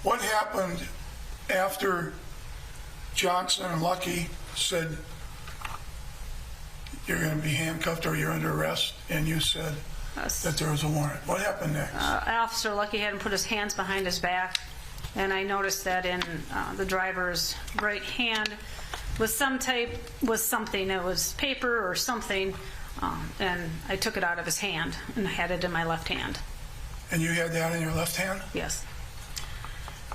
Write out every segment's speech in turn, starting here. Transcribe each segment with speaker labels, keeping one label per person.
Speaker 1: What happened after Johnson and Lucky said you're going to be handcuffed or you're under arrest, and you said that there was a warrant? What happened next?
Speaker 2: Officer Lucky hadn't put his hands behind his back, and I noticed that in the driver's right hand was something. It was paper or something, and I took it out of his hand and had it in my left hand.
Speaker 1: And you had that in your left hand?
Speaker 2: Yes.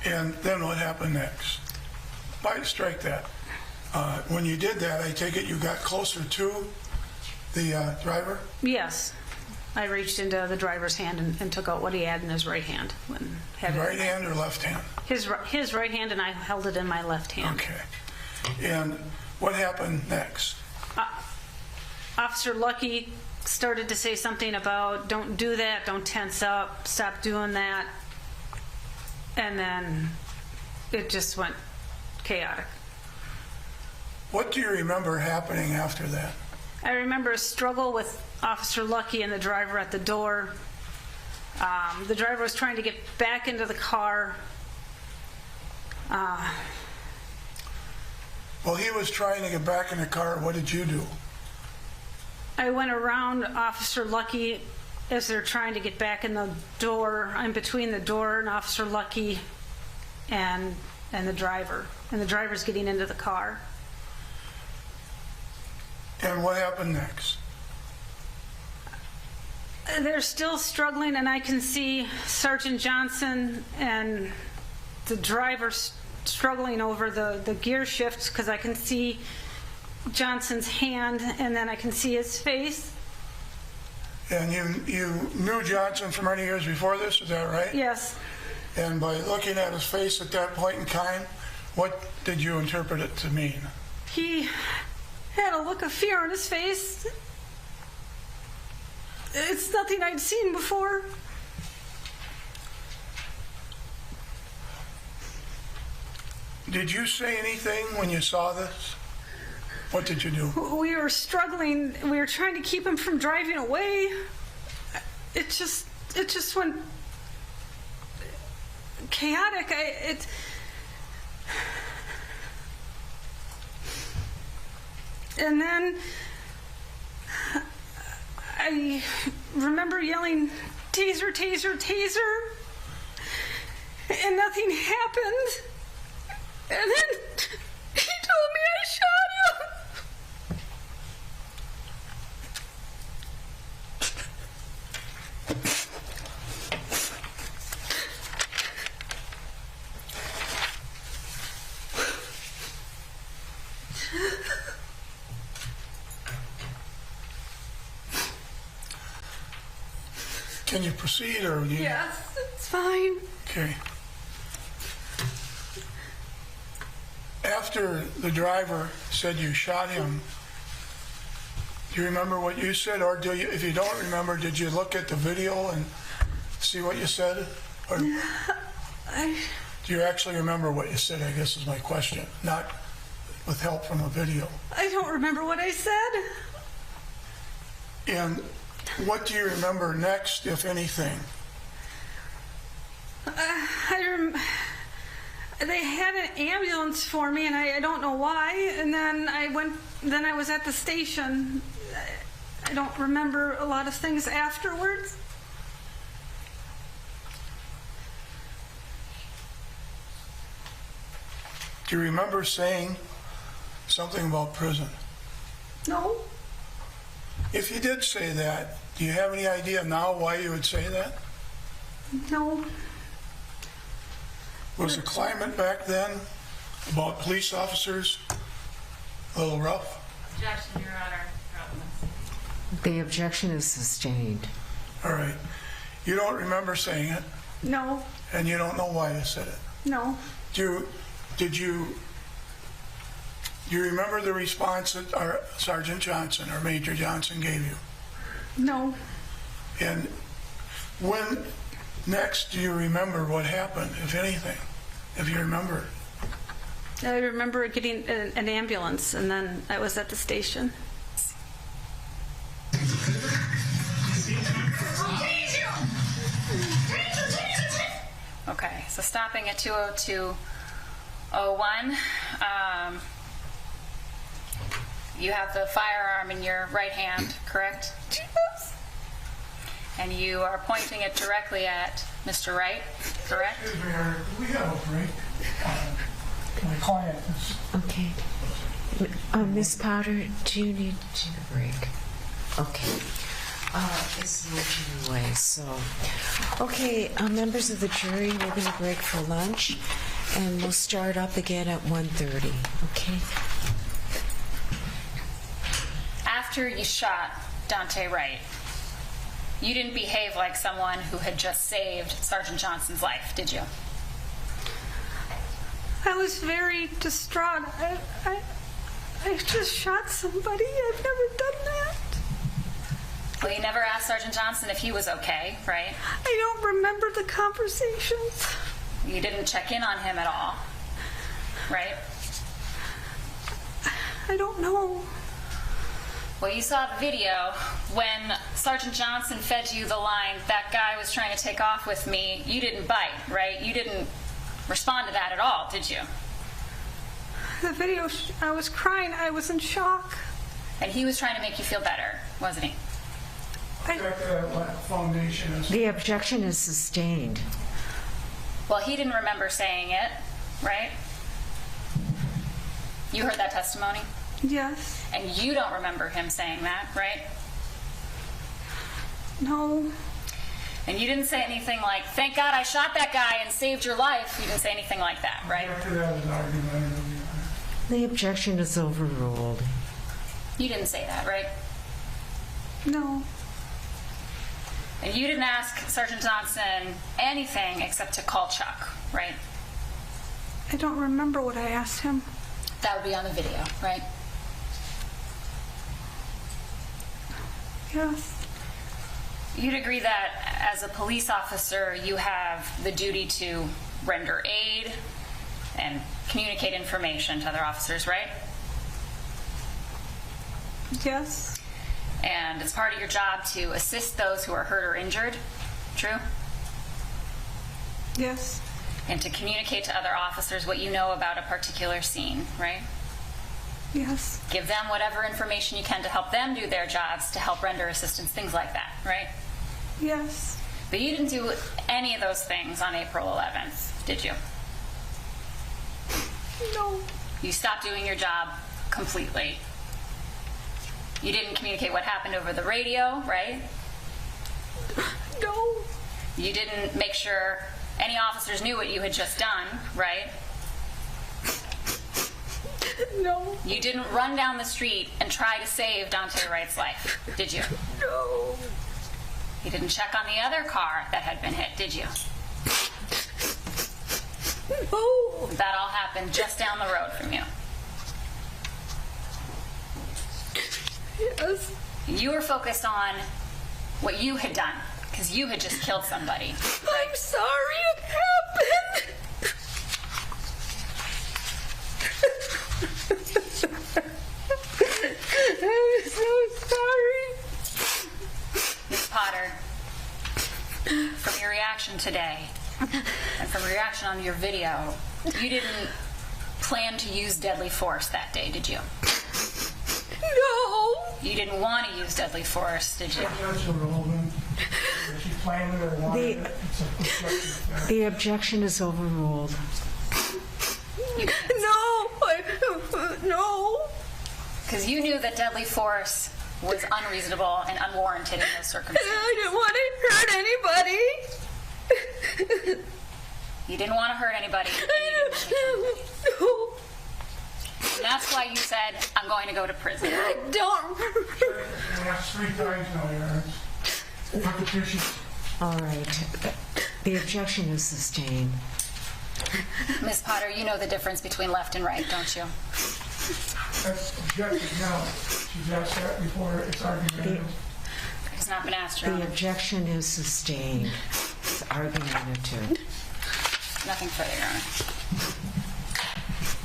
Speaker 1: And then what happened next? Strike that. When you did that, I take it you got closer to the driver?
Speaker 2: Yes. I reached into the driver's hand and took out what he had in his right hand.
Speaker 1: Right hand or left hand?
Speaker 2: His right hand, and I held it in my left hand.
Speaker 1: Okay. And what happened next?
Speaker 2: Officer Lucky started to say something about, don't do that, don't tense up, stop doing that. And then it just went chaotic.
Speaker 1: What do you remember happening after that?
Speaker 2: I remember a struggle with Officer Lucky and the driver at the door. The driver was trying to get back into the car.
Speaker 1: Well, he was trying to get back in the car. What did you do?
Speaker 2: I went around Officer Lucky as they're trying to get back in the door. I'm between the door and Officer Lucky and the driver. And the driver's getting into the car.
Speaker 1: And what happened next?
Speaker 2: They're still struggling, and I can see Sergeant Johnson and the driver struggling over the gear shifts, because I can see Johnson's hand, and then I can see his face.
Speaker 1: And you knew Johnson for many years before this, is that right?
Speaker 2: Yes.
Speaker 1: And by looking at his face at that point in time, what did you interpret it to mean?
Speaker 2: He had a look of fear on his face. It's nothing I'd seen before.
Speaker 1: Did you say anything when you saw this? What did you do?
Speaker 2: We were struggling. We were trying to keep him from driving away. It just went chaotic. And then I remember yelling, "Taser, taser, taser," and nothing happened. And then he told me I shot him.
Speaker 1: Can you proceed, or you?
Speaker 2: Yes, it's fine.
Speaker 1: Okay. After the driver said you shot him, do you remember what you said, or do you? If you don't remember, did you look at the video and see what you said, or do you actually remember what you said? I guess is my question. Not with help from a video.
Speaker 2: I don't remember what I said.
Speaker 1: And what do you remember next, if anything?
Speaker 2: They had an ambulance for me, and I don't know why. And then I was at the station. I don't remember a lot of things afterwards.
Speaker 1: Do you remember saying something about prison?
Speaker 2: No.
Speaker 1: If you did say that, do you have any idea now why you would say that?
Speaker 2: No.
Speaker 1: Was the climate back then about police officers a little rough?
Speaker 3: Objection, Your Honor.
Speaker 4: The objection is sustained.
Speaker 1: All right. You don't remember saying it,
Speaker 2: No.
Speaker 1: and you don't know why you said it.
Speaker 2: No.
Speaker 1: Did you remember the response that our Sergeant Johnson or Major Johnson gave you?
Speaker 2: No.
Speaker 1: And when next do you remember what happened, if anything, if you remember?
Speaker 2: I remember getting an ambulance, and then I was at the station. Okay,
Speaker 3: So stopping at 202:01, you have the firearm in your right hand, correct?
Speaker 2: Yes.
Speaker 3: And you are pointing it directly at Mr. Wright, correct?
Speaker 1: Excuse me, Eric, do we have a break? My client is...
Speaker 4: Okay. Miss Powder, do you need to take a break? Okay. It's lunch anyway, so... Okay, members of the jury, we're going to break for lunch, and we'll start up again at 1:30, okay?
Speaker 3: After you shot Daunte Wright, you didn't behave like someone who had just saved Sergeant Johnson's life, did you?
Speaker 2: I was very distraught. I just shot somebody. I've never done that.
Speaker 3: Well, you never asked Sergeant Johnson if he was okay, right?
Speaker 2: I don't remember the conversations.
Speaker 3: You didn't check in on him at all, right?
Speaker 2: I don't know.
Speaker 3: Well, you saw the video when Sergeant Johnson fed you the line, "That guy was trying to take off with me." You didn't bite, right? You didn't respond to that at all, did you?
Speaker 2: The video, I was crying. I was in shock.
Speaker 3: And he was trying to make you feel better, wasn't he?
Speaker 1: That foundation is...
Speaker 4: The objection is sustained.
Speaker 3: Well, he didn't remember saying it, right? You heard that testimony?
Speaker 2: Yes.
Speaker 3: And you don't remember him saying that, right?
Speaker 2: No.
Speaker 3: And you didn't say anything like, "Thank God I shot that guy and saved your life." You didn't say anything like that, right?
Speaker 1: After that is argumentative.
Speaker 4: The objection is overruled.
Speaker 3: You didn't say that, right?
Speaker 2: No.
Speaker 3: And you didn't ask Sergeant Johnson anything except to call Chuck, right?
Speaker 2: I don't remember what I asked him.
Speaker 3: That would be on the video, right?
Speaker 2: Yes.
Speaker 3: You'd agree that as a police officer, you have the duty to render aid and communicate information to other officers, right?
Speaker 2: Yes.
Speaker 3: And it's part of your job to assist those who are hurt or injured, true?
Speaker 2: Yes.
Speaker 3: And to communicate to other officers what you know about a particular scene, right?
Speaker 2: Yes.
Speaker 3: Give them whatever information you can to help them do their jobs, to help render assistance, things like that, right?
Speaker 2: Yes.
Speaker 3: But you didn't do any of those things on April 11th, did you?
Speaker 2: No.
Speaker 3: You stopped doing your job completely. You didn't communicate what happened over the radio, right?
Speaker 2: No.
Speaker 3: You didn't make sure any officers knew what you had just done, right?
Speaker 2: No.
Speaker 3: You didn't run down the street and try to save Daunte Wright's life, did you?
Speaker 2: No.
Speaker 3: You didn't check on the other car that had been hit, did you?
Speaker 2: No.
Speaker 3: That all happened just down the road from you.
Speaker 2: Yes.
Speaker 3: You were focused on what you had done, because you had just killed somebody.
Speaker 2: I'm sorry it happened. I'm so sorry.
Speaker 3: Miss Potter, from your reaction today, and from your reaction on your video, you didn't plan to use deadly force that day, did you?
Speaker 2: No.
Speaker 3: You didn't want to use deadly force, did you?
Speaker 1: That's irrelevant. If you planned it or wanted it, it's a constructive effect.
Speaker 4: The objection is overruled.
Speaker 2: No. No.
Speaker 3: Because you knew that deadly force was unreasonable and unwarranted in those circumstances.
Speaker 2: I didn't want to hurt anybody.
Speaker 3: You didn't want to hurt anybody. And you didn't want to hurt anybody.
Speaker 2: No.
Speaker 3: And that's why you said, "I'm going to go to prison."
Speaker 2: I don't.
Speaker 1: That's 3 times now, Aaron. Prosecution.
Speaker 4: All right. The objection is sustained.
Speaker 3: Miss Potter, you know the difference between left and right, don't you?
Speaker 1: That's objective now. She's asked that before. It's argumentative.
Speaker 3: It's not been asked, Your
Speaker 4: The
Speaker 3: Honor.
Speaker 4: objection is sustained. It's argumentative.
Speaker 3: Nothing further, Your Honor.